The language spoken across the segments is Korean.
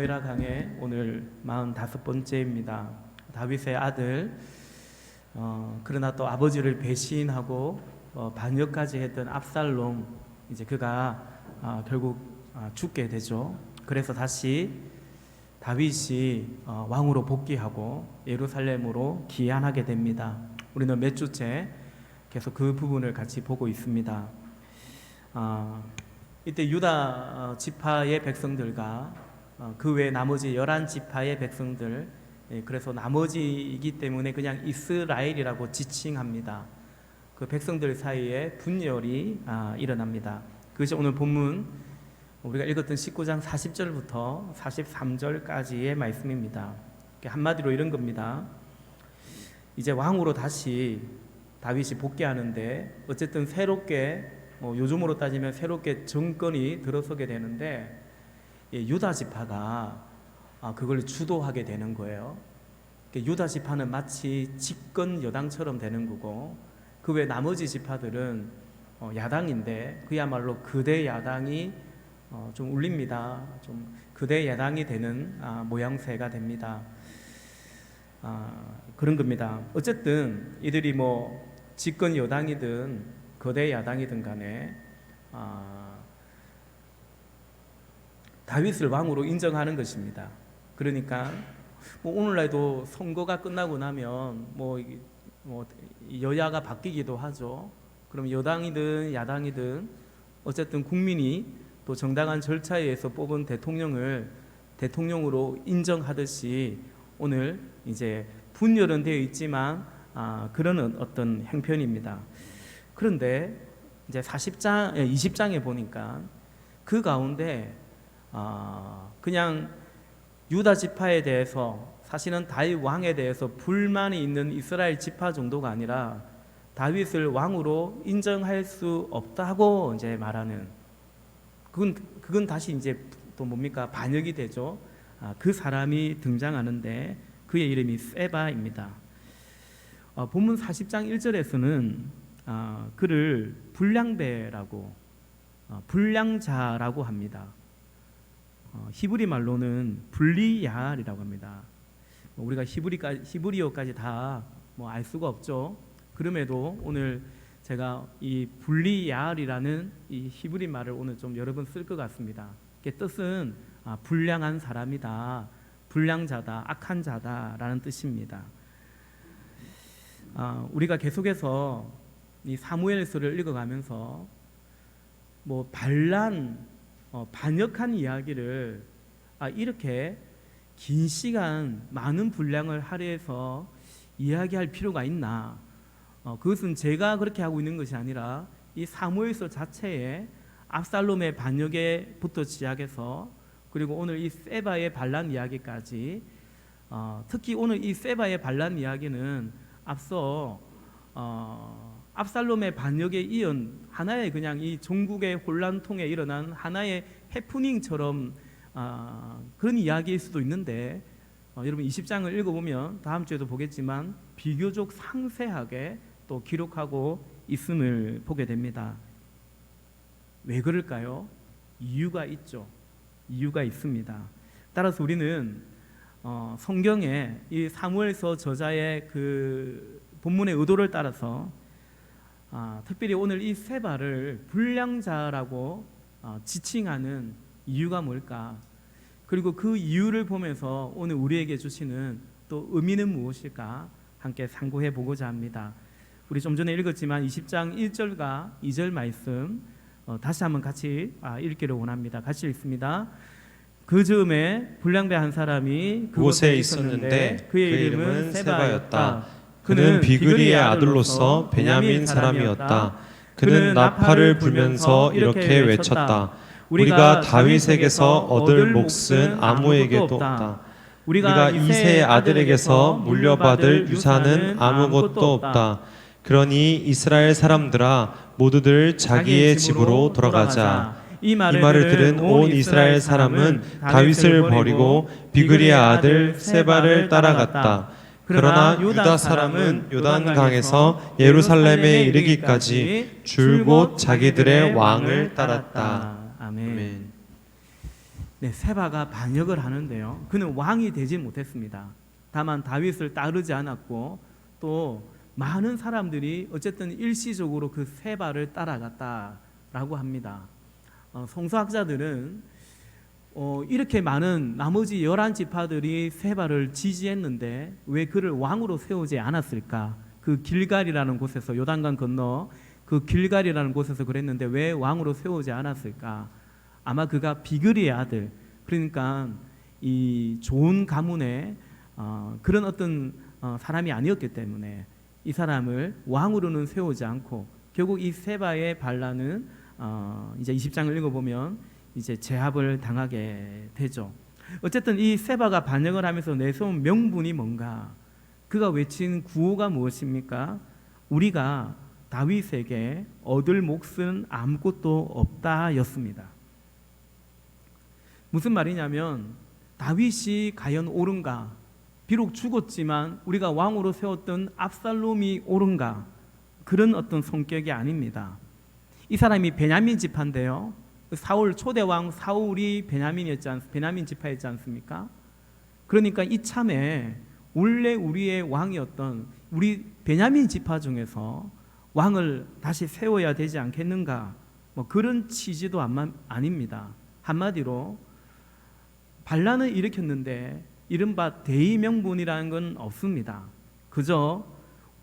사무엘하 강의 오늘 45번째입니다. 다윗의 아들, 그러나 또 아버지를 배신하고 반역까지 했던 압살롬, 이제 그가 결국 죽게 되죠. 그래서 다시 다윗이 왕으로 복귀하고 예루살렘으로 귀환하게 됩니다. 우리는 몇 주째 계속 그 부분을 같이 보고 있습니다. 이때 유다 지파의 백성들과 그 외 나머지 11지파의 백성들, 그래서 나머지이기 때문에 그냥 이스라엘이라고 지칭합니다. 그 백성들 사이에 분열이 일어납니다. 그것이 오늘 본문 우리가 읽었던 19장 40절부터 43절까지의 말씀입니다. 한마디로 이런 겁니다. 이제 왕으로 다시 다윗이 복귀하는데, 어쨌든 새롭게 요즘으로 따지면 새롭게 정권이 들어서게 되는데, 유다 지파가 그걸 주도하게 되는 거예요. 유다 지파는 마치 집권 여당처럼 되는 거고, 그 외 나머지 지파들은 야당인데 그야말로 그대 야당이 좀 울립니다. 좀 그대 야당이 되는 모양새가 됩니다. 그런 겁니다. 어쨌든 이들이 집권 여당이든 거대 야당이든 간에 다윗을 왕으로 인정하는 것입니다. 그러니까 오늘날도 선거가 끝나고 나면 여야가 바뀌기도 하죠. 그럼 여당이든 야당이든 어쨌든 국민이 또 정당한 절차에 의해서 뽑은 대통령을 대통령으로 인정하듯이 오늘 이제 분열은 되어 있지만 그러는 어떤 형편입니다. 그런데 이제 20장에 보니까 그 가운데 그냥 유다 지파에 대해서, 사실은 다윗 왕에 대해서 불만이 있는 이스라엘 지파 정도가 아니라 다윗을 왕으로 인정할 수 없다고 이제 말하는, 그건 다시 이제 또 뭡니까? 반역이 되죠. 그 사람이 등장하는데 그의 이름이 세바입니다. 본문 40장 1절에서는 그를 불량배라고, 불량자라고 합니다. 히브리 말로는 블리야알이라고 합니다. 우리가 히브리어까지 다 알 수가 없죠. 그럼에도 오늘 제가 이 블리야알이라는 이 히브리 말을 오늘 좀 여러 번 쓸 것 같습니다. 그 뜻은 불량한 사람이다, 불량자다, 악한 자다라는 뜻입니다. 우리가 계속해서 이 사무엘서를 읽어가면서 반역한 이야기를 이렇게 긴 시간 많은 분량을 할애해서 이야기할 필요가 있나? 그것은 제가 그렇게 하고 있는 것이 아니라 이 사무엘서 자체에 압살롬의 반역에부터 시작해서, 그리고 오늘 이 세바의 반란 이야기까지, 특히 오늘 이 세바의 반란 이야기는 앞서 압살롬의 반역에 이은 하나의 그냥 이 전국의 혼란통에 일어난 하나의 해프닝처럼 그런 이야기일 수도 있는데, 여러분 20장을 읽어보면 다음 주에도 보겠지만 비교적 상세하게 또 기록하고 있음을 보게 됩니다. 왜 그럴까요? 이유가 있죠. 이유가 있습니다. 따라서 우리는 성경의 이 사무엘서 저자의 그 본문의 의도를 따라서 특별히 오늘 이 세바를 불량자라고 지칭하는 이유가 뭘까? 그리고 그 이유를 보면서 오늘 우리에게 주시는 또 의미는 무엇일까? 함께 상고해 보고자 합니다. 우리 좀 전에 읽었지만 20장 1절과 2절 말씀 다시 한번 같이 읽기를 원합니다. 같이 읽습니다. 그 즈음에 불량배 한 사람이 그곳에 있었는데 그의 이름은 세바였다. 그는 비그리의 아들로서 베냐민 사람이었다. 그는 나팔을 불면서 이렇게 외쳤다. 우리가 다윗에게서 얻을 몫은 아무에게도 없다. 우리가 이새의 아들에게서 물려받을 유산은 아무것도 없다. 그러니 이스라엘 사람들아 모두들 자기의 집으로 돌아가자. 이 말을 들은 온 이스라엘 사람은 다윗을 버리고 비그리의 아들 세바를 따라갔다. 그러나 유다 사람은 요단강에서 예루살렘에 이르기까지 줄곧 자기들의 왕을 따랐다. 아멘. 네, 세바가 반역을 하는데요. 그는 왕이 되지 못했습니다. 다만 다윗을 따르지 않았고 또 많은 사람들이 어쨌든 일시적으로 그 세바를 따라갔다라고 합니다. 성서학자들은 이렇게 많은 나머지 11지파들이 세바를 지지했는데 왜 그를 왕으로 세우지 않았을까? 그 길갈이라는 곳에서, 요단강 건너 그 길갈이라는 곳에서 그랬는데 왜 왕으로 세우지 않았을까? 아마 그가 비그리의 아들, 그러니까 이 좋은 가문의 그런 어떤 사람이 아니었기 때문에 이 사람을 왕으로는 세우지 않고 결국 이 세바의 반란은 이제 20장을 읽어보면 이제 제압을 당하게 되죠. 어쨌든 이 세바가 반역을 하면서 내세운 명분이 뭔가? 그가 외친 구호가 무엇입니까? 우리가 다윗에게 얻을 몫은 아무것도 없다였습니다. 무슨 말이냐면 다윗이 과연 옳은가? 비록 죽었지만 우리가 왕으로 세웠던 압살롬이 옳은가? 그런 어떤 성격이 아닙니다. 이 사람이 베냐민 지파인데요. 사울 초대 왕 사울이 베냐민 지파였지 않습니까? 그러니까 이참에 원래 우리의 왕이었던 우리 베냐민 지파 중에서 왕을 다시 세워야 되지 않겠는가? 뭐 그런 취지도 아닙니다. 한마디로 반란을 일으켰는데 이른바 대의 명분이라는 건 없습니다. 그저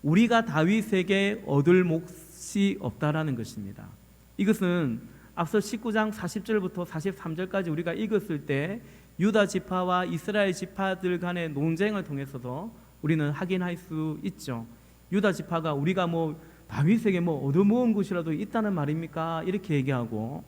우리가 다윗에게 얻을 몫이 없다라는 것입니다. 이것은 앞서 19장 40절부터 43절까지 우리가 읽었을 때 유다 지파와 이스라엘 지파들 간의 논쟁을 통해서도 우리는 확인할 수 있죠. 유다 지파가 우리가 뭐 다윗에게 뭐 얻어모은 것이라도 있다는 말입니까? 이렇게 얘기하고,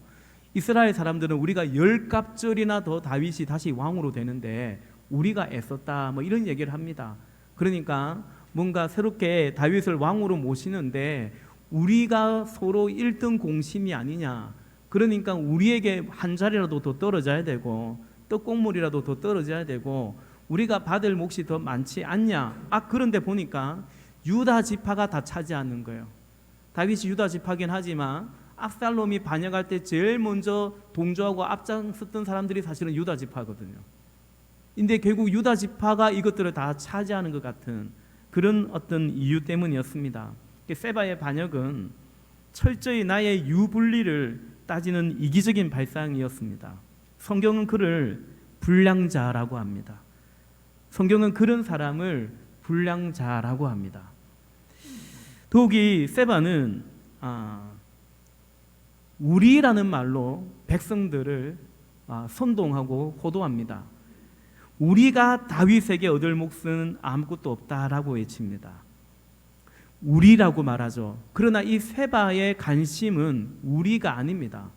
이스라엘 사람들은 우리가 10갑절이나 더 다윗이 다시 왕으로 되는데 우리가 애썼다, 뭐 이런 얘기를 합니다. 그러니까 뭔가 새롭게 다윗을 왕으로 모시는데 우리가 서로 1등 공심이 아니냐, 그러니까 우리에게 한 자리라도 더 떨어져야 되고 떡국물이라도 더 떨어져야 되고 우리가 받을 몫이 더 많지 않냐. 그런데 보니까 유다 지파가 다 차지하는 거예요. 다윗이 유다 지파긴 하지만 압살롬이 반역할 때 제일 먼저 동조하고 앞장섰던 사람들이 사실은 유다 지파거든요. 근데 결국 유다 지파가 이것들을 다 차지하는 것 같은 그런 어떤 이유 때문이었습니다. 세바의 반역은 철저히 나의 유불리를 따지는 이기적인 발상이었습니다. 성경은 그를 불량자라고 합니다. 성경은 그런 사람을 불량자라고 합니다. 더욱이 세바는 우리라는 말로 백성들을 선동하고 호도합니다. 우리가 다윗에게 얻을 몫은 아무것도 없다라고 외칩니다. 우리라고 말하죠. 그러나 이 세바의 관심은 우리가 아닙니다.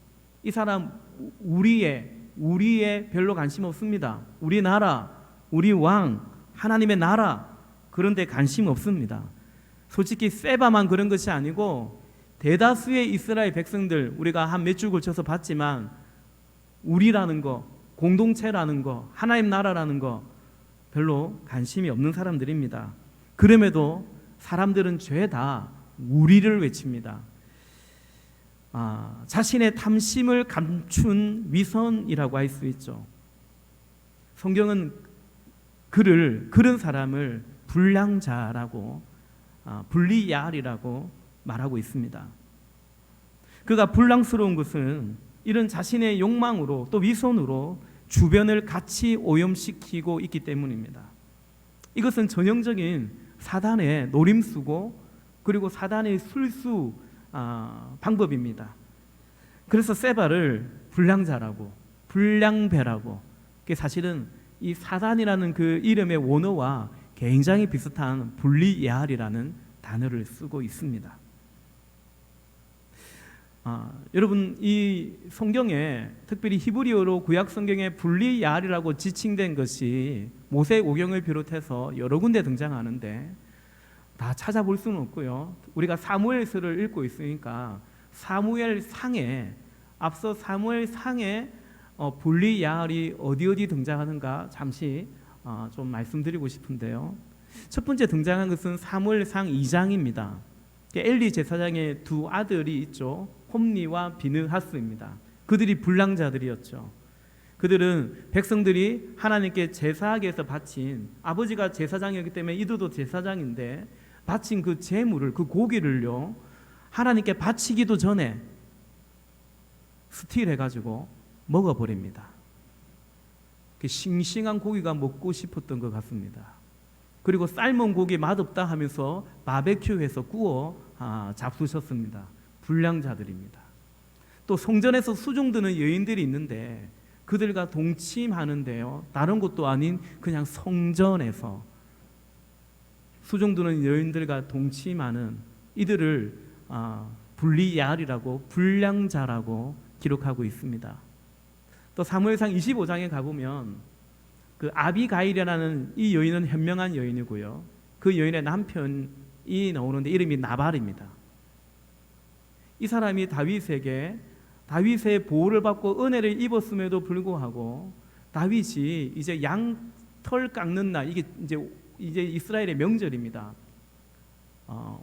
이 사람 우리에 별로 관심 없습니다. 우리 나라, 우리 왕, 하나님의 나라, 그런데 관심 없습니다. 솔직히 세바만 그런 것이 아니고 대다수의 이스라엘 백성들, 우리가 한 몇 줄 걸쳐서 봤지만 우리라는 거, 공동체라는 거, 하나님 나라라는 거 별로 관심이 없는 사람들입니다. 그럼에도 사람들은 죄다 우리를 외칩니다. 자신의 탐심을 감춘 위선이라고 할 수 있죠. 성경은 그런 사람을 불량자라고, 불리야알이라고 말하고 있습니다. 그가 불량스러운 것은 이런 자신의 욕망으로 또 위선으로 주변을 같이 오염시키고 있기 때문입니다. 이것은 전형적인 사단의 노림수고 그리고 사단의 술수 방법입니다. 그래서 세바를 불량자라고, 불량배라고, 사실은 이 사단이라는 그 이름의 원어와 굉장히 비슷한 불리야알이라는 단어를 쓰고 있습니다. 여러분, 이 성경에 특별히 히브리어로 구약 성경에 불리야알이라고 지칭된 것이 모세오경을 비롯해서 여러 군데 등장하는데 다 찾아볼 수는 없고요. 우리가 사무엘서를 읽고 있으니까 사무엘상에, 앞서 사무엘상에 불리야알이 어디 등장하는가 잠시 좀 말씀드리고 싶은데요. 첫 번째 등장한 것은 사무엘상 2장입니다. 엘리 제사장의 두 아들이 있죠. 홈니와 비느하스입니다. 그들이 불량자들이었죠. 그들은 백성들이 하나님께 제사하기 위해서 바친, 아버지가 제사장이었기 때문에 이들도 제사장인데 바친 그 제물을, 그 고기를요 하나님께 바치기도 전에 스틸해가지고 먹어버립니다. 싱싱한 고기가 먹고 싶었던 것 같습니다. 그리고 삶은 고기 맛없다 하면서 바베큐해서 구워 잡수셨습니다. 불량자들입니다. 또 성전에서 수종드는 여인들이 있는데 그들과 동침하는데요, 다른 곳도 아닌 그냥 성전에서 수종드는 여인들과 동침하는 이들을 불리얄이라고, 불량자라고 기록하고 있습니다. 또 사무엘상 25장에 가보면 그 아비가일이라는 이 여인은 현명한 여인이고요, 그 여인의 남편이 나오는데 이름이 나발입니다. 이 사람이 다윗의 보호를 받고 은혜를 입었음에도 불구하고 다윗이 이제 양털 깎는 날, 이게 이제 이스라엘의 명절입니다.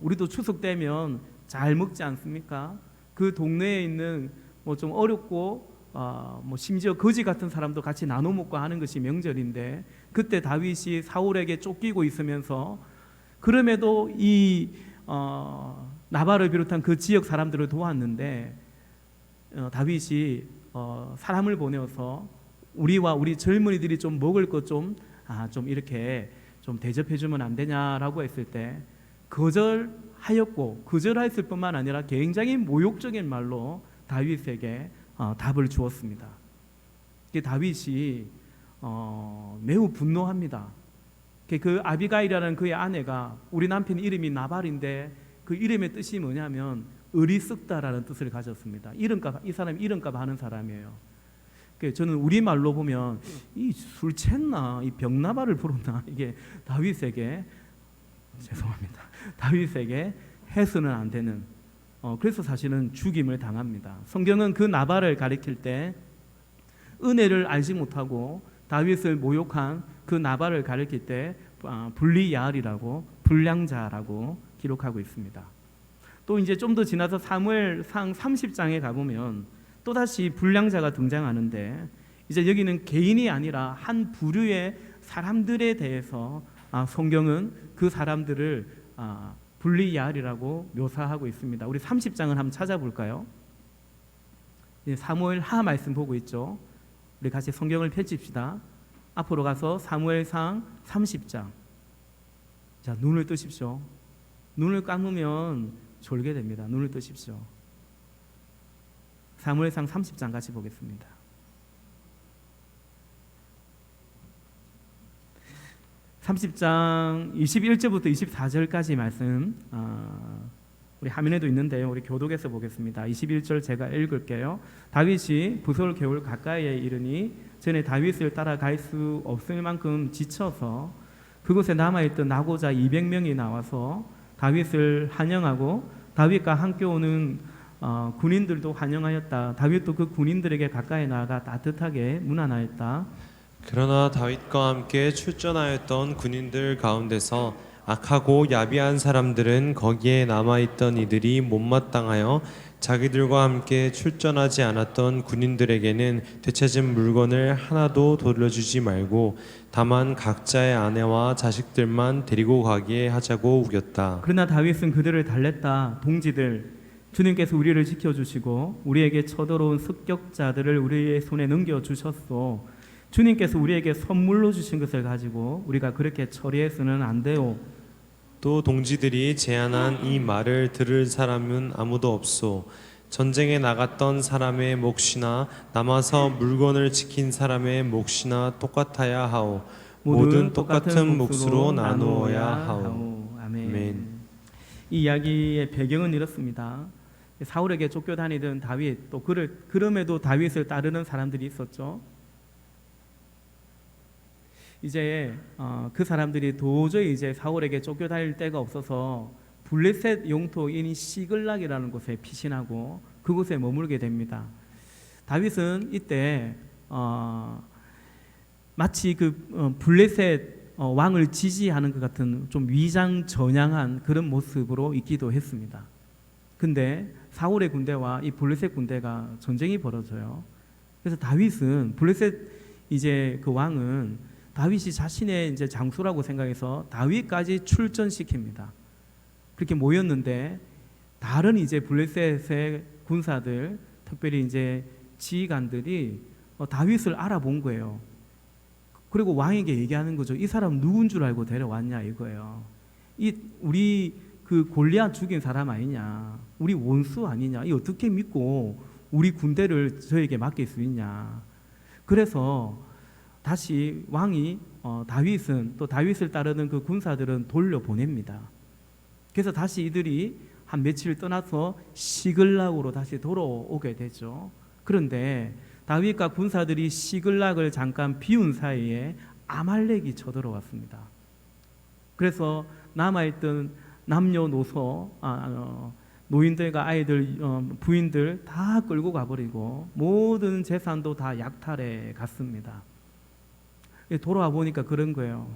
우리도 추석 되면 잘 먹지 않습니까? 그 동네에 있는 뭐 좀 어렵고 뭐 심지어 거지 같은 사람도 같이 나눠 먹고 하는 것이 명절인데, 그때 다윗이 사울에게 쫓기고 있으면서 그럼에도 이 나발을 비롯한 그 지역 사람들을 도왔는데 다윗이 사람을 보내어서 우리와 우리 젊은이들이 좀 먹을 것 좀 이렇게 좀 대접해 주면 안 되냐라고 했을 때 거절하였고, 거절했을 뿐만 아니라 굉장히 모욕적인 말로 다윗에게 답을 주었습니다. 다윗이 매우 분노합니다. 그 아비가일이라는 그의 아내가, 우리 남편 이름이 나발인데 그 이름의 뜻이 뭐냐면 어리석다라는 뜻을 가졌습니다. 이 사람이 이름값 하는 사람이에요. 저는 우리말로 보면 이 술 챘나, 이 병나발을 부르나, 이게 다윗에게, 죄송합니다, 다윗에게 해서는 안 되는, 그래서 사실은 죽임을 당합니다. 성경은 그 나발을 가리킬 때 은혜를 알지 못하고 다윗을 모욕한 그 나발을 가리킬 때 불리얄이라고, 불량자라고 기록하고 있습니다. 또 이제 좀 더 지나서 사무엘상 30장에 가보면 또다시 불량자가 등장하는데, 이제 여기는 개인이 아니라 한 부류의 사람들에 대해서 성경은 그 사람들을 불리얄이라고 묘사하고 있습니다. 우리 30장을 한번 찾아볼까요? 사무엘 하 말씀 보고 있죠. 우리 같이 성경을 펼칩시다. 앞으로 가서 사무엘상 30장. 자, 눈을 뜨십시오. 눈을 감으면 졸게 됩니다. 눈을 뜨십시오. 사무엘상 30장 같이 보겠습니다. (30장) 21절부터 24절까지 말씀, 우리 화면에도 있는데요, 우리 교독에서 보겠습니다. 21절 제가 읽을게요. 다윗이 부솔 겨울 가까이에 이르니 전에 다윗을 따라갈 수 없을 만큼 지쳐서 그곳에 남아있던 나고자 200명이 나와서 다윗을 환영하고 다윗과 함께 오는 군인들도 환영하였다. 다윗도 그 군인들에게 가까이 나아가 따뜻하게 문안하였다. 그러나 다윗과 함께 출전하였던 군인들 가운데서 악하고 야비한 사람들은 거기에 남아있던 이들이 못마땅하여 자기들과 함께 출전하지 않았던 군인들에게는 되찾은 물건을 하나도 돌려주지 말고 다만 각자의 아내와 자식들만 데리고 가게 하자고 우겼다. 그러나 다윗은 그들을 달랬다. 동지들, 주님께서 우리를 지켜주시고 우리에게 쳐들어온 습격자들을 우리의 손에 넘겨주셨소. 주님께서 우리에게 선물로 주신 것을 가지고 우리가 그렇게 처리해서는 안 돼요. 또 동지들이 제안한 이 말을 들을 사람은 아무도 없소. 전쟁에 나갔던 사람의 몫이나 남아서 물건을 지킨 사람의 몫이나 똑같아야 하오. 모든 똑같은 몫으로 나누어야 하오. 아멘. 이 이야기의 배경은 이렇습니다. 사울에게 쫓겨다니던 다윗, 또 그럼에도 다윗을 따르는 사람들이 있었죠. 이제 그 사람들이 도저히 이제 사울에게 쫓겨다닐 데가 없어서 블레셋 영토인 시글락이라는 곳에 피신하고 그곳에 머물게 됩니다. 다윗은 이때 마치 그 블레셋 왕을 지지하는 것 같은 좀 위장전향한 그런 모습으로 있기도 했습니다. 근데 사울의 군대와 이 블레셋 군대가 전쟁이 벌어져요. 그래서 다윗은 블레셋 이제 그 왕은 다윗이 자신의 이제 장수라고 생각해서 다윗까지 출전시킵니다. 그렇게 모였는데 다른 이제 블레셋의 군사들, 특별히 이제 지휘관들이 다윗을 알아본 거예요. 그리고 왕에게 얘기하는 거죠. 이 사람 누군 줄 알고 데려왔냐 이거예요. 우리 그 골리앗 죽인 사람 아니냐, 우리 원수 아니냐, 이 어떻게 믿고 우리 군대를 저에게 맡길 수 있냐. 그래서 다시 왕이 다윗은 또 다윗을 따르는 그 군사들은 돌려보냅니다. 그래서 다시 이들이 한 며칠 떠나서 시글락으로 다시 돌아오게 되죠. 그런데 다윗과 군사들이 시글락을 잠깐 비운 사이에 아말렉이 쳐들어왔습니다. 그래서 남아있던 남녀노소, 노인들과 아이들, 부인들 다 끌고 가버리고 모든 재산도 다 약탈해 갔습니다. 돌아와 보니까 그런 거예요.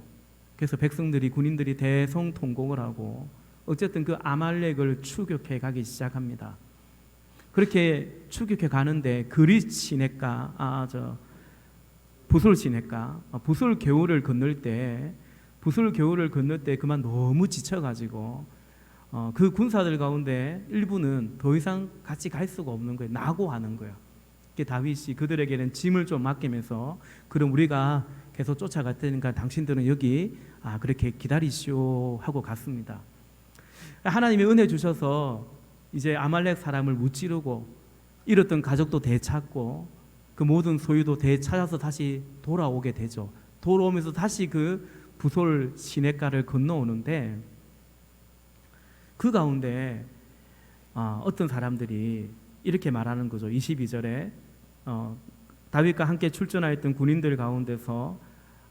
그래서 백성들이, 군인들이 대성통곡을 하고 어쨌든 그 아말렉을 추격해 가기 시작합니다. 그렇게 추격해 가는데 그릿 시냇가, 부솔 시냇가, 부솔 겨울을 건널 때 그만 너무 지쳐가지고 그 군사들 가운데 일부는 더 이상 같이 갈 수가 없는 거예요. 낙오하는 거예요. 다윗이 그들에게는 짐을 좀 맡기면서, 그럼 우리가 계속 쫓아갈 테니까 당신들은 여기 그렇게 기다리시오 하고 갔습니다. 하나님이 은혜 주셔서 이제 아말렉 사람을 무찌르고 잃었던 가족도 되찾고 그 모든 소유도 되찾아서 다시 돌아오게 되죠. 돌아오면서 다시 그 부솔 시냇가를 건너오는데 그 가운데 어떤 사람들이 이렇게 말하는 거죠. 22절에 다윗과 함께 출전하였던 군인들 가운데서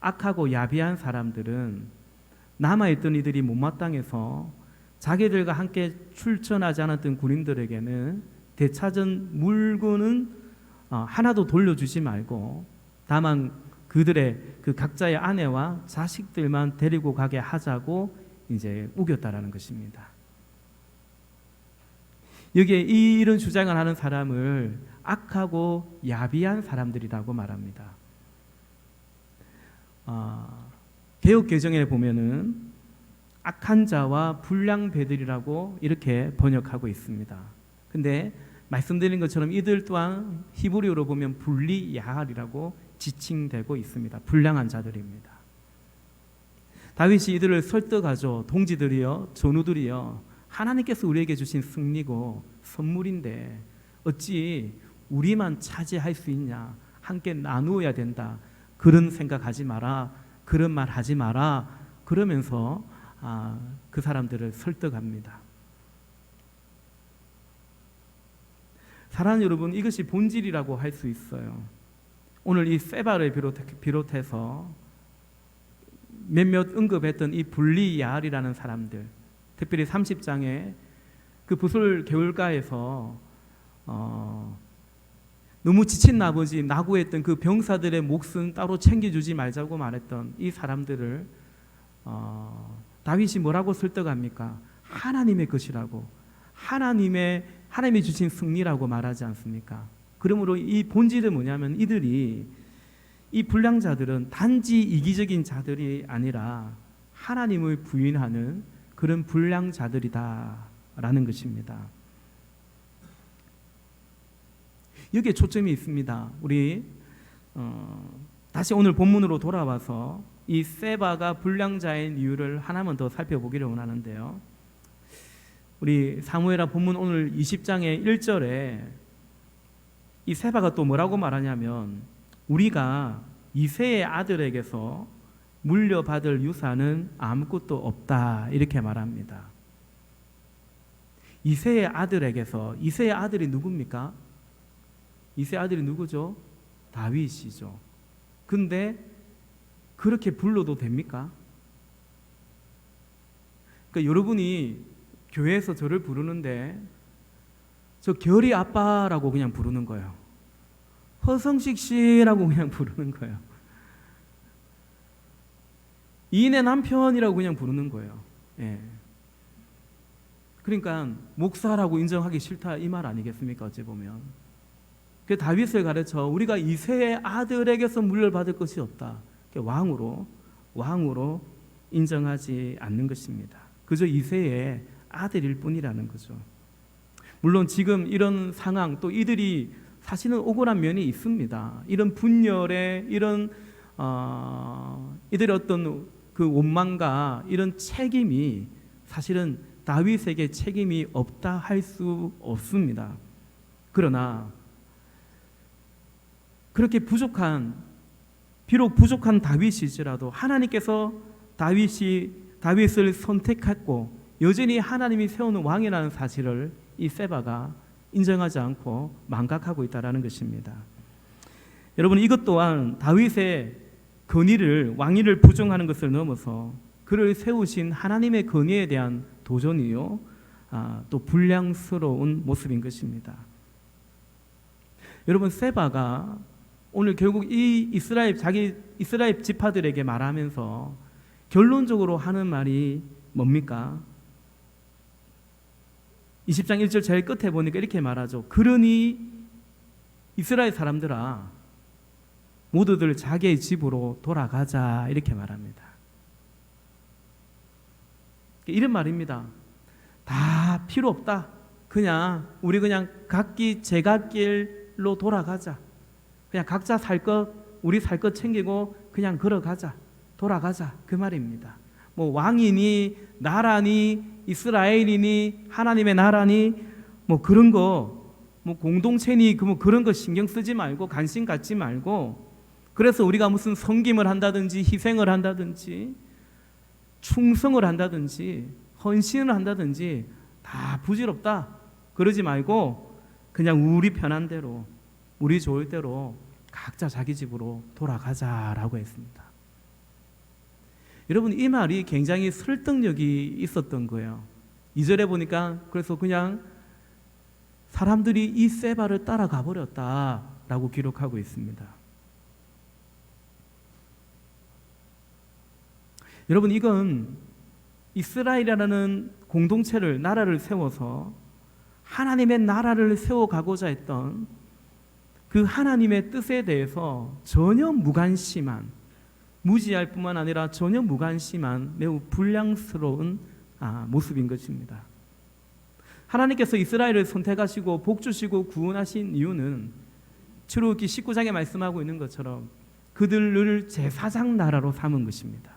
악하고 야비한 사람들은 남아있던 이들이 못마땅해서 자기들과 함께 출전하지 않았던 군인들에게는 되찾은 물건은 하나도 돌려주지 말고 다만 그들의 그 각자의 아내와 자식들만 데리고 가게 하자고 이제 우겼다라는 것입니다. 여기에 이런 주장을 하는 사람을 악하고 야비한 사람들이라고 말합니다. 개역 개정에 보면은 악한 자와 불량배들이라고 이렇게 번역하고 있습니다. 근데 말씀드린 것처럼 이들 또한 히브리어로 보면 불리야할이라고 지칭되고 있습니다. 불량한 자들입니다. 다윗이 이들을 설득하죠. 동지들이여, 전우들이여, 하나님께서 우리에게 주신 승리고 선물인데 어찌 우리만 차지할 수 있냐, 함께 나누어야 된다, 그런 생각하지 마라, 그런 말 하지 마라, 그러면서 그 사람들을 설득합니다. 사랑하는 여러분, 이것이 본질이라고 할 수 있어요. 오늘 이 세바를 비롯해서 몇몇 언급했던 이 블리야알이라는 사람들, 특별히 30장에 그 부솔 겨울가에서 너무 지친 나머지 낙오했던 그 병사들의 몫은 따로 챙겨주지 말자고 말했던 이 사람들을 다윗이 뭐라고 설득합니까? 하나님의 것이라고, 하나님이 주신 승리라고 말하지 않습니까? 그러므로 이 본질은 뭐냐면 이 불량자들은 단지 이기적인 자들이 아니라 하나님을 부인하는 그런 불량자들이다라는 것입니다. 여기에 초점이 있습니다. 우리 다시 오늘 본문으로 돌아와서 이 세바가 불량자인 이유를 하나만 더 살펴보기를 원하는데요. 우리 사무엘하 본문 오늘 20장의 1절에 이 세바가 또 뭐라고 말하냐면, 우리가 이새의 아들에게서 물려받을 유산은 아무것도 없다, 이렇게 말합니다. 이새의 아들에게서, 이새의 아들이 누굽니까? 이새의 아들이 누구죠? 다윗이죠. 근데 그렇게 불러도 됩니까? 그러니까 여러분이 교회에서 저를 부르는데 저 결이 아빠라고 그냥 부르는 거예요. 허성식 씨라고 그냥 부르는 거예요. 이인의 남편이라고 그냥 부르는 거예요. 예. 그러니까 목사라고 인정하기 싫다, 이 말 아니겠습니까? 어찌 보면 그 다윗을 가르쳐 우리가 이새의 아들에게서 물려받을 것이 없다. 왕으로 인정하지 않는 것입니다. 그저 이새의 아들일 뿐이라는 거죠. 물론 지금 이런 상황, 또 이들이 사실은 억울한 면이 있습니다. 이런 분열의 이런 이들의 어떤 그 원망과 이런 책임이 사실은 다윗에게 책임이 없다 할 수 없습니다. 그러나 그렇게 비록 부족한 다윗이지라도 하나님께서 다윗을 선택했고 여전히 하나님이 세우는 왕이라는 사실을 이 세바가 인정하지 않고 망각하고 있다는 것입니다. 여러분, 이것 또한 다윗의 왕위를 부정하는 것을 넘어서 그를 세우신 하나님의 건의에 대한 도전이요, 또 불량스러운 모습인 것입니다. 여러분, 세바가 오늘 결국 이 이스라엘 지파들에게 말하면서 결론적으로 하는 말이 뭡니까? 20장 1절 제일 끝에 보니까 이렇게 말하죠. 그러니 이스라엘 사람들아 모두들 자기의 집으로 돌아가자, 이렇게 말합니다. 이런 말입니다. 다 필요 없다. 우리 각기 제갓길로 돌아가자. 그냥 각자 우리 살 것 챙기고 그냥 걸어가자. 돌아가자. 그 말입니다. 뭐 왕이니 나라니 이스라엘이니 하나님의 나라니 뭐 그런 거, 뭐 공동체니 그런 거 신경 쓰지 말고 관심 갖지 말고, 그래서 우리가 무슨 섬김을 한다든지 희생을 한다든지 충성을 한다든지 헌신을 한다든지 다 부질없다. 그러지 말고 그냥 우리 편한 대로, 우리 좋을 대로 각자 자기 집으로 돌아가자라고 했습니다. 여러분, 이 말이 굉장히 설득력이 있었던 거예요. 2절에 보니까 그래서 그냥 사람들이 이 세바를 따라가 버렸다라고 기록하고 있습니다. 여러분, 이건 이스라엘이라는 공동체를, 나라를 세워서 하나님의 나라를 세워가고자 했던 그 하나님의 뜻에 대해서 전혀 무관심한, 무지할 뿐만 아니라 전혀 무관심한 매우 불량스러운 모습인 것입니다. 하나님께서 이스라엘을 선택하시고 복주시고 구원하신 이유는 출애굽기 19장에 말씀하고 있는 것처럼 그들을 제사장 나라로 삼은 것입니다.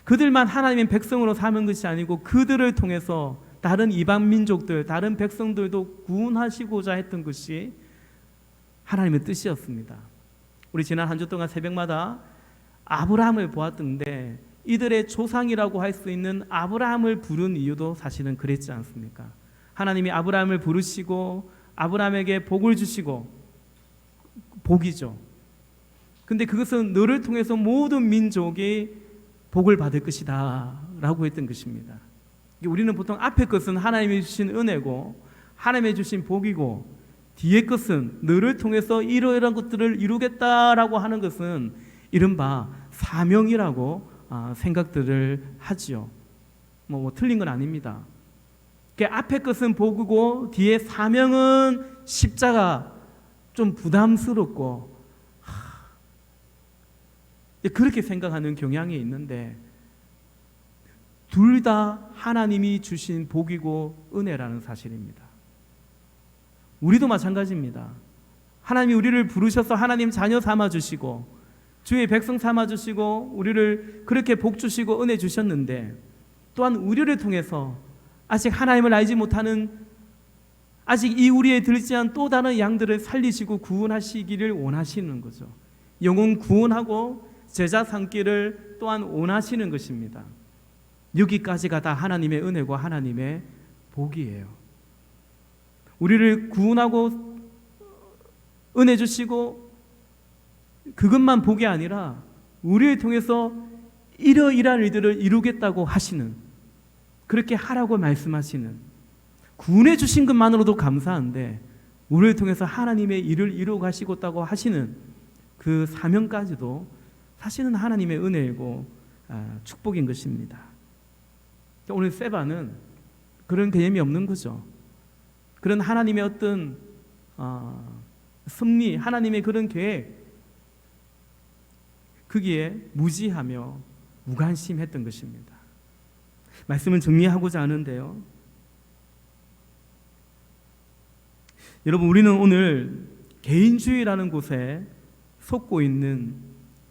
그들만 하나님의 백성으로 삼은 것이 아니고 그들을 통해서 다른 이방 민족들, 다른 백성들도 구원하시고자 했던 것이 하나님의 뜻이었습니다. 우리 지난 한 주 동안 새벽마다 아브라함을 보았던데 이들의 조상이라고 할 수 있는 아브라함을 부른 이유도 사실은 그랬지 않습니까? 하나님이 아브라함을 부르시고 아브라함에게 복을 주시고, 복이죠. 근데 그것은 너를 통해서 모든 민족이 복을 받을 것이다 라고 했던 것입니다. 우리는 보통 앞에 것은 하나님이 주신 은혜고 하나님이 주신 복이고 뒤에 것은 너를 통해서 이러이러한 것들을 이루겠다라고 하는 것은 이른바 사명이라고 생각들을 하지요. 뭐 틀린 건 아닙니다. 앞에 것은 복이고 뒤에 사명은 십자가, 좀 부담스럽고 그렇게 생각하는 경향이 있는데 둘 다 하나님이 주신 복이고 은혜라는 사실입니다. 우리도 마찬가지입니다. 하나님이 우리를 부르셔서 하나님 자녀 삼아주시고 주의 백성 삼아주시고 우리를 그렇게 복 주시고 은혜 주셨는데, 또한 우리를 통해서 아직 하나님을 알지 못하는, 아직 이 우리에 들지 않은 또 다른 양들을 살리시고 구원하시기를 원하시는 거죠. 영혼 구원하고 제자 삼기를 또한 원하시는 것입니다. 여기까지가 다 하나님의 은혜고 하나님의 복이에요. 우리를 구원하고 은혜 주시고 그것만 복이 아니라 우리를 통해서 이러이러한 일들을 이루겠다고 하시는, 그렇게 하라고 말씀하시는, 구원해 주신 것만으로도 감사한데 우리를 통해서 하나님의 일을 이루어 가시겠다고 하시는 그 사명까지도 사실은 하나님의 은혜이고 축복인 것입니다. 오늘 세바는 그런 개념이 없는 거죠. 그런 하나님의 어떤 섭리, 하나님의 그런 계획, 거기에 무지하며 무관심했던 것입니다. 말씀을 정리하고자 하는데요, 여러분, 우리는 오늘 개인주의라는 곳에 속고 있는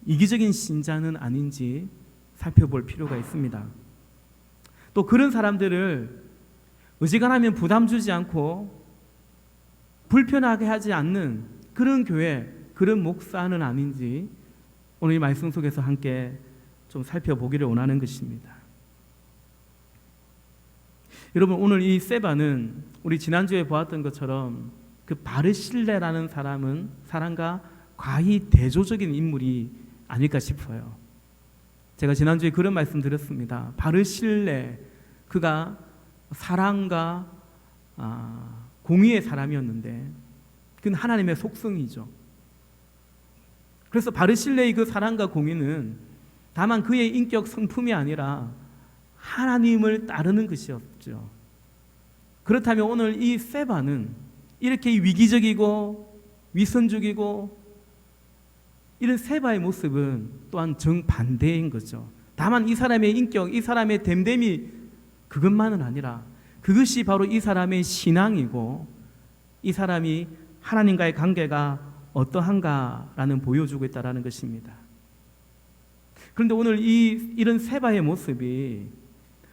이기적인 신자는 아닌지 살펴볼 필요가 있습니다. 또 그런 사람들을 어지간하면 부담 주지 않고 불편하게 하지 않는 그런 교회, 그런 목사는 아닌지 오늘 이 말씀 속에서 함께 좀 살펴보기를 원하는 것입니다. 여러분, 오늘 이 세바는 우리 지난주에 보았던 것처럼 그 바르실레라는 사람과 과히 대조적인 인물이 아닐까 싶어요. 제가 지난주에 그런 말씀 드렸습니다. 바르실레, 그가 사랑과 공의의 사람이었는데 그는 하나님의 속성이죠. 그래서 바르실레의 그 사랑과 공의는 다만 그의 인격 성품이 아니라 하나님을 따르는 것이었죠. 그렇다면 오늘 이 세바는 이렇게 위기적이고 위선적이고 이런 세바의 모습은 또한 정반대인 거죠. 다만 이 사람의 인격, 이 사람의 됨됨이 그것만은 아니라 그것이 바로 이 사람의 신앙이고 이 사람이 하나님과의 관계가 어떠한가라는 보여주고 있다는 것입니다. 그런데 오늘 이런 세바의 모습이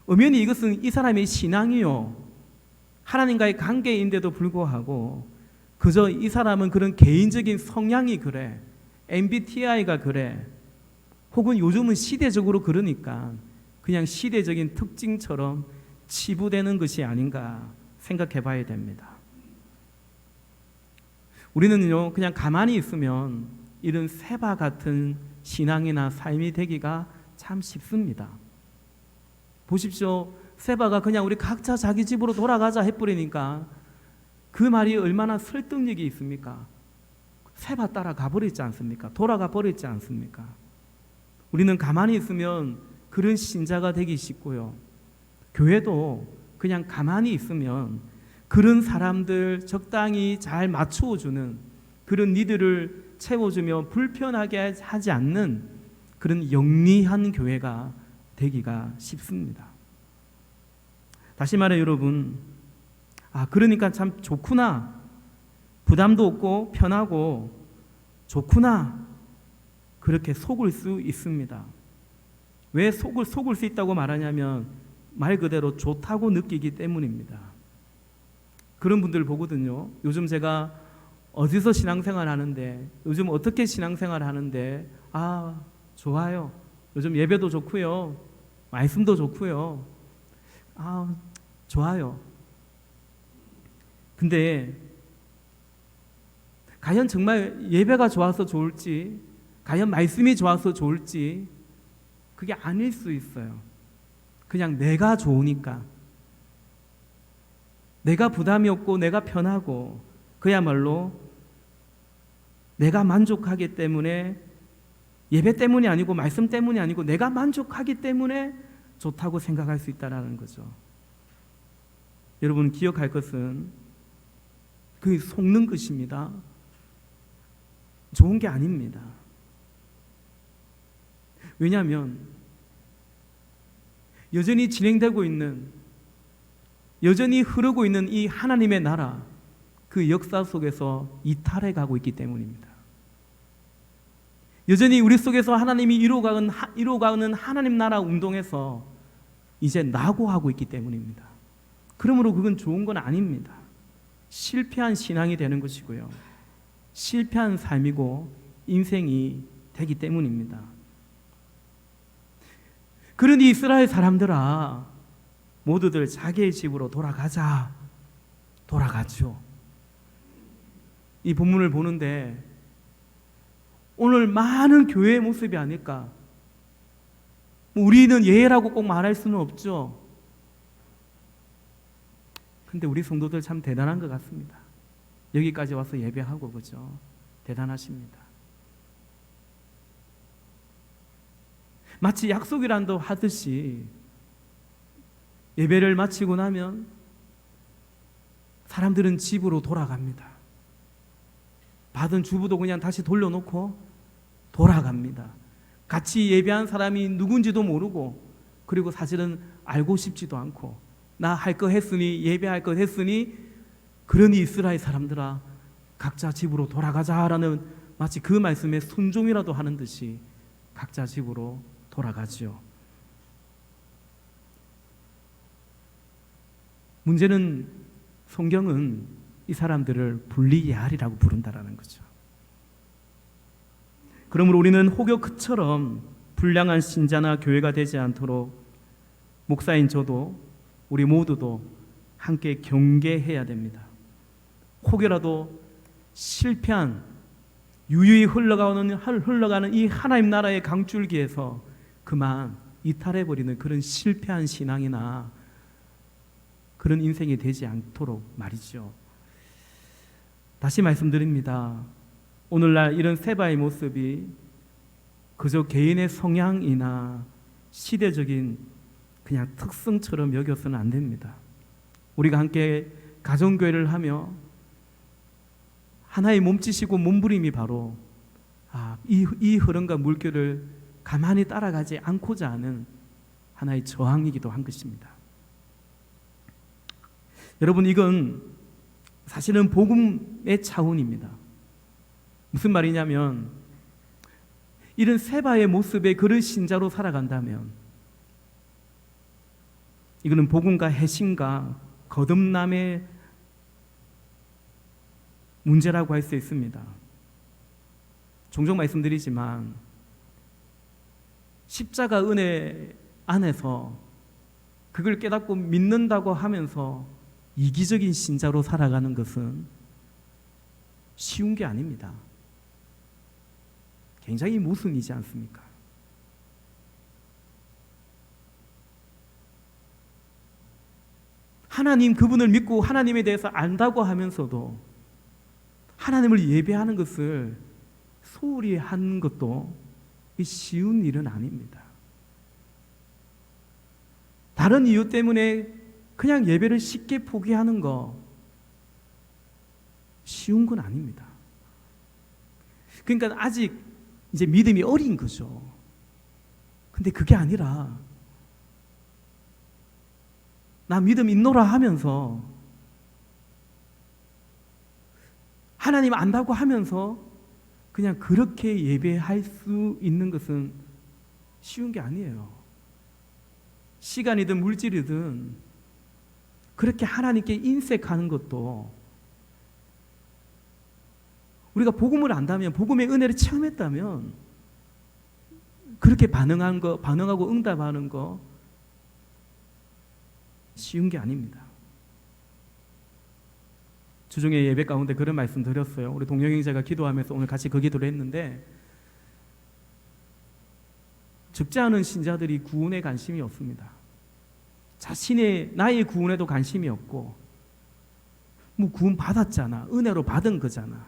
엄연히 이것은 이 사람의 신앙이요, 하나님과의 관계인데도 불구하고 그저 이 사람은 그런 개인적인 성향이 그래, MBTI가 그래, 혹은 요즘은 시대적으로 그러니까 그냥 시대적인 특징처럼 치부되는 것이 아닌가 생각해 봐야 됩니다. 우리는요, 그냥 가만히 있으면 이런 세바 같은 신앙이나 삶이 되기가 참 쉽습니다. 보십시오. 세바가 그냥 우리 각자 자기 집으로 돌아가자 해버리니까 그 말이 얼마나 설득력이 있습니까? 세바 따라 가버리지 않습니까? 돌아가 버리지 않습니까? 우리는 가만히 있으면 그런 신자가 되기 쉽고요, 교회도 그냥 가만히 있으면 그런 사람들 적당히 잘 맞추어주는, 그런 니들을 채워주며 불편하게 하지 않는 그런 영리한 교회가 되기가 쉽습니다. 다시 말해 여러분, 그러니까 참 좋구나, 부담도 없고 편하고 좋구나, 그렇게 속을 수 있습니다. 왜 속을 수 있다고 말하냐면 말 그대로 좋다고 느끼기 때문입니다. 그런 분들 보거든요. 요즘 제가 어디서 신앙생활 하는데, 요즘 어떻게 신앙생활 하는데, 좋아요, 요즘 예배도 좋고요, 말씀도 좋고요, 좋아요. 근데 과연 정말 예배가 좋아서 좋을지, 과연 말씀이 좋아서 좋을지 그게 아닐 수 있어요. 그냥 내가 좋으니까, 내가 부담이 없고 내가 편하고 그야말로 내가 만족하기 때문에, 예배 때문이 아니고 말씀 때문이 아니고 내가 만족하기 때문에 좋다고 생각할 수 있다는 거죠. 여러분, 기억할 것은 그 속는 것입니다. 좋은 게 아닙니다. 왜냐하면 여전히 진행되고 있는, 여전히 흐르고 있는 이 하나님의 나라, 그 역사 속에서 이탈해 가고 있기 때문입니다. 여전히 우리 속에서 하나님이 이루어가는 하나님 나라 운동에서 이제 낙오하고 있기 때문입니다. 그러므로 그건 좋은 건 아닙니다. 실패한 신앙이 되는 것이고요, 실패한 삶이고 인생이 되기 때문입니다. 그러니 이스라엘 사람들아, 모두들 자기의 집으로 돌아가자. 돌아가죠. 이 본문을 보는데 오늘 많은 교회의 모습이 아닐까. 우리는 예라고 꼭 말할 수는 없죠. 근데 우리 성도들 참 대단한 것 같습니다. 여기까지 와서 예배하고, 그죠? 대단하십니다. 마치 약속이란도 하듯이 예배를 마치고 나면 사람들은 집으로 돌아갑니다. 받은 주부도 그냥 다시 돌려놓고 돌아갑니다. 같이 예배한 사람이 누군지도 모르고, 그리고 사실은 알고 싶지도 않고, 나 할 거 했으니, 예배할 거 했으니, 그러니 이스라엘 사람들아 각자 집으로 돌아가자라는, 마치 그 말씀에 순종이라도 하는 듯이 각자 집으로 돌아가지요. 문제는 성경은 이 사람들을 분리예할이라고 부른다라는 거죠. 그러므로 우리는 호교크처럼 불량한 신자나 교회가 되지 않도록 목사인 저도, 우리 모두도 함께 경계해야 됩니다. 혹여라도 실패한, 유유히 흘러가는 이 하나님 나라의 강줄기에서 그만 이탈해버리는 그런 실패한 신앙이나 그런 인생이 되지 않도록 말이죠. 다시 말씀드립니다. 오늘날 이런 세바의 모습이 그저 개인의 성향이나 시대적인 그냥 특성처럼 여겨서는 안 됩니다. 우리가 함께 가정교회를 하며 하나의 몸짓이고 몸부림이 바로 이 흐름과 물결을 가만히 따라가지 않고자 하는 하나의 저항이기도 한 것입니다. 여러분, 이건 사실은 복음의 차원입니다. 무슨 말이냐면, 이런 세바의 모습의 그런 신자로 살아간다면 이거는 복음과 해신과 거듭남의 문제라고 할 수 있습니다. 종종 말씀드리지만 십자가 은혜 안에서 그걸 깨닫고 믿는다고 하면서 이기적인 신자로 살아가는 것은 쉬운 게 아닙니다. 굉장히 모순이지 않습니까? 하나님 그분을 믿고 하나님에 대해서 안다고 하면서도 하나님을 예배하는 것을 소홀히 하는 것도 쉬운 일은 아닙니다. 다른 이유 때문에 그냥 예배를 쉽게 포기하는 거 쉬운 건 아닙니다. 그러니까 아직 이제 믿음이 어린 거죠. 근데 그게 아니라 나 믿음 있노라 하면서 하나님 안다고 하면서 그냥 그렇게 예배할 수 있는 것은 쉬운 게 아니에요. 시간이든 물질이든 그렇게 하나님께 인색하는 것도, 우리가 복음을 안다면, 복음의 은혜를 체험했다면 그렇게 반응하고 응답하는 거 쉬운 게 아닙니다. 주중에 예배 가운데 그런 말씀 드렸어요. 우리 동영행자가 기도하면서 오늘 같이 그 기도를 했는데, 적지 않은 신자들이 구원에 관심이 없습니다. 자신의 나의 구원에도 관심이 없고, 뭐 구원 받았잖아, 은혜로 받은 거잖아,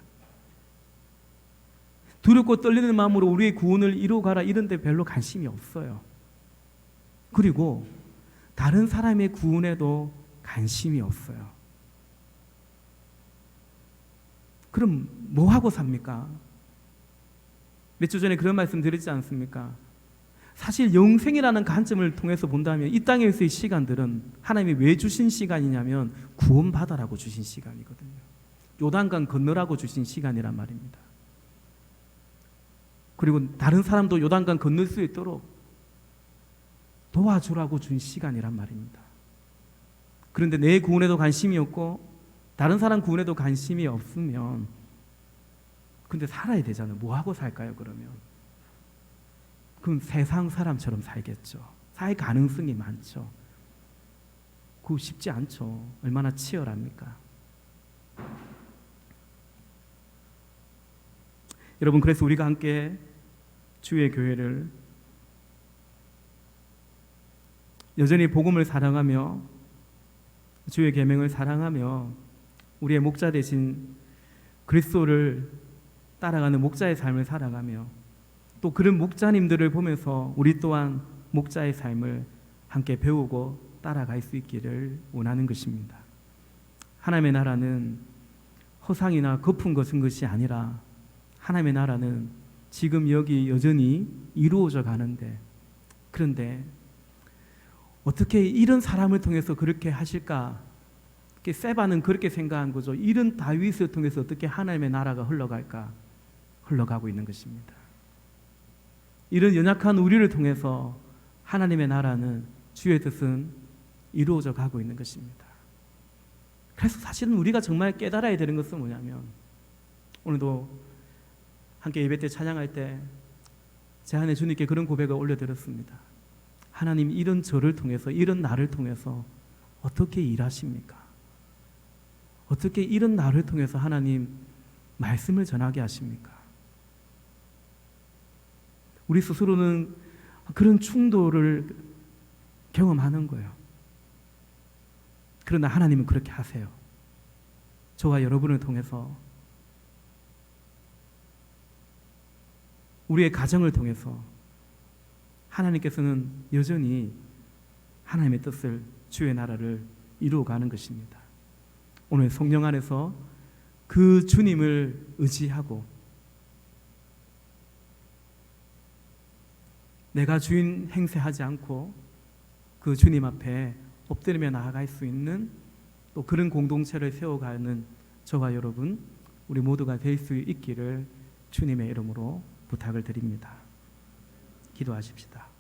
두렵고 떨리는 마음으로 우리의 구원을 이루어가라, 이런 데 별로 관심이 없어요. 그리고 다른 사람의 구원에도 관심이 없어요. 그럼 뭐 하고 삽니까? 몇 주 전에 그런 말씀 드렸지 않습니까? 사실 영생이라는 관점을 통해서 본다면 이 땅에서의 시간들은 하나님이 왜 주신 시간이냐면 구원받아라고 주신 시간이거든요. 요단강 건너라고 주신 시간이란 말입니다. 그리고 다른 사람도 요단강 건널 수 있도록 도와주라고 준 시간이란 말입니다. 그런데 내 구원에도 관심이 없고 다른 사람 구원에도 관심이 없으면, 근데 살아야 되잖아요. 뭐 하고 살까요, 그러면? 그럼 세상 사람처럼 살겠죠. 살 가능성이 많죠. 그거 쉽지 않죠. 얼마나 치열합니까? 여러분, 그래서 우리가 함께 주의 교회를 여전히 복음을 사랑하며 주의 계명을 사랑하며 우리의 목자 되신 그리스도를 따라가는 목자의 삶을 살아가며, 또 그런 목자님들을 보면서 우리 또한 목자의 삶을 함께 배우고 따라갈 수 있기를 원하는 것입니다. 하나님의 나라는 허상이나 거품 것은 것이 아니라 하나님의 나라는 지금 여기 여전히 이루어져 가는데, 그런데 어떻게 이런 사람을 통해서 그렇게 하실까? 세바는 그렇게 생각한 거죠. 이런 다윗을 통해서 어떻게 하나님의 나라가 흘러갈까? 흘러가고 있는 것입니다. 이런 연약한 우리를 통해서 하나님의 나라는, 주의 뜻은 이루어져 가고 있는 것입니다. 그래서 사실은 우리가 정말 깨달아야 되는 것은 뭐냐면, 오늘도 함께 예배 때 찬양할 때 제 안에 주님께 그런 고백을 올려드렸습니다. 하나님, 이런 저를 통해서, 이런 나를 통해서 어떻게 일하십니까? 어떻게 이런 나를 통해서 하나님 말씀을 전하게 하십니까? 우리 스스로는 그런 충돌을 경험하는 거예요. 그러나 하나님은 그렇게 하세요. 저와 여러분을 통해서, 우리의 가정을 통해서 하나님께서는 여전히 하나님의 뜻을, 주의 나라를 이루어가는 것입니다. 오늘 성령 안에서 그 주님을 의지하고 내가 주인 행세하지 않고 그 주님 앞에 엎드리며 나아갈 수 있는 또 그런 공동체를 세워가는 저와 여러분, 우리 모두가 될 수 있기를 주님의 이름으로 부탁을 드립니다. 기도하십시다.